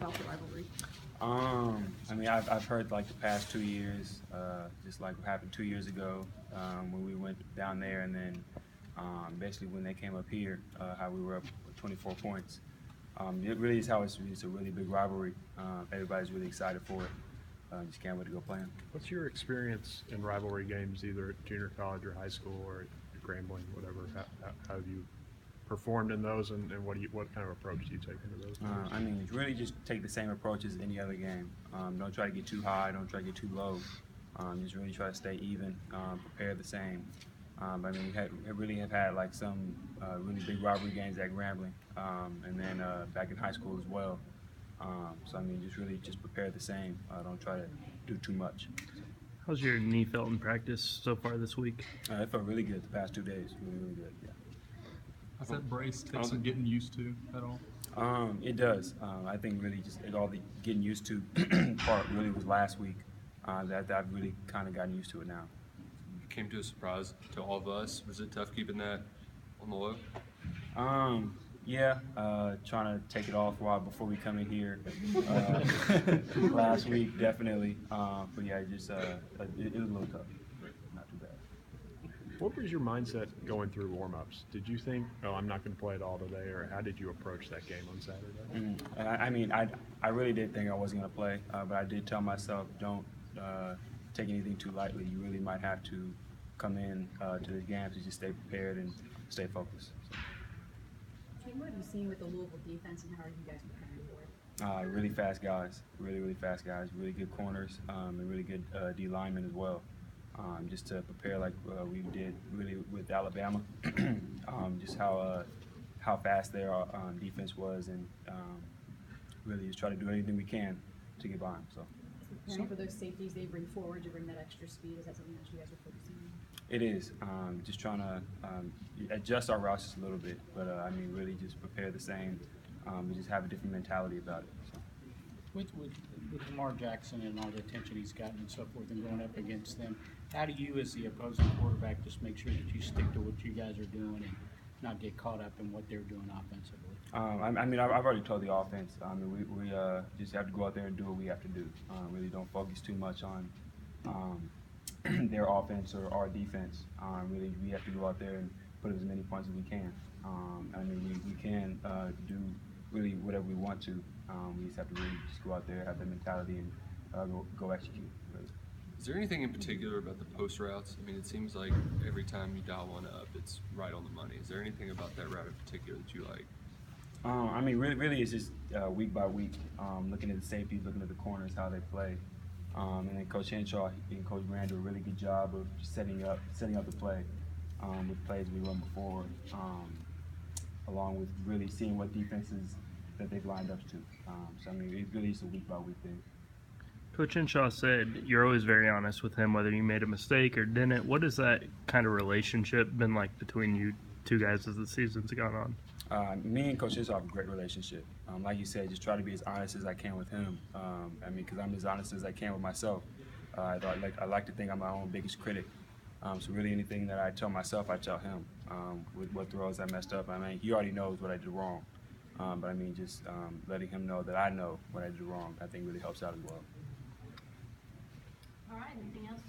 about the rivalry? I mean, I've heard like the past 2 years, just like what happened 2 years ago when we went down there, and then basically when they came up here, how we were up with 24 points. It really is how it's a really big rivalry. Everybody's really excited for it. Just can't wait to go play them. What's your experience in rivalry games, either at junior college or high school or at Grambling, whatever? How have you performed in those, and what kind of approach do you take into those games? I mean, really just take the same approach as any other game. Don't try to get too high, don't try to get too low. Just really try to stay even, prepare the same. I mean, we really have had like some really big rivalry games at Grambling, and then back in high school as well. So I mean, just prepare the same. Don't try to do too much. How's your knee felt in practice so far this week? It felt really good the past 2 days. Really good. Yeah. Does that brace take some getting used to at all? It does. I think really just all the getting used to part really was last week. That I've really kind of gotten used to it now. Came to a surprise to all of us. Was it tough keeping that on the low? Yeah, trying to take it off a while before we come in here. Last week, definitely. But yeah, it was a little tough. Not too bad. What was your mindset going through warm-ups? Did you think, oh, I'm not going to play it all today, or how did you approach that game on Saturday? I mean, I really did think I wasn't going to play, but I did tell myself, don't take anything too lightly. You really might have to come in to the games to just stay prepared and stay focused. So. What have you seen with the Louisville defense, and how are you guys preparing for it? Really fast guys, really fast guys, really good corners, and really good D linemen as well. Just to prepare like we did really with Alabama, just how fast their defense was, and really just try to do anything we can to get by them. So. Preparing for those safeties they bring forward to bring that extra speed, is that something that you guys are focusing on? It is. Just trying to adjust our routes just a little bit, but I mean, really just prepare the same. We just have a different mentality about it. So. With Lamar Jackson and all the attention he's gotten and so forth, and going up against them, how do you, as the opposing quarterback, just make sure that you stick to what you guys are doing and not get caught up in what they're doing offensively? I mean, I've already told the offense. I mean, we just have to go out there and do what we have to do. Really don't focus too much on their offense or our defense. Really, we have to go out there and put as many points as we can. I mean, we can do really whatever we want to. We just have to really just go out there, have the mentality, and go execute. Really. Is there anything in particular about the post routes? I mean, it seems like every time you dial one up, it's right on the money. Is there anything about that route in particular that you like? I mean, really, it's just week by week, looking at the safeties, looking at the corners, how they play, and then Coach Henshaw and Coach Brand do a really good job of just setting up the play with plays we run before, along with really seeing what defenses that they've lined up to. So I mean, it really is a week by week thing. Coach Henshaw said you're always very honest with him, whether you made a mistake or didn't. What has that kind of relationship been like between you two guys as the season's gone on? Me and Coach Henshaw have a great relationship. Like you said, just try to be as honest as I can with him. I mean, because I'm as honest as I can with myself. I like to think I'm my own biggest critic. So really anything that I tell myself, I tell him. With what throws I messed up, I mean, he already knows what I did wrong. But I mean, just letting him know that I know what I did wrong, I think really helps out as well. All right, anything else?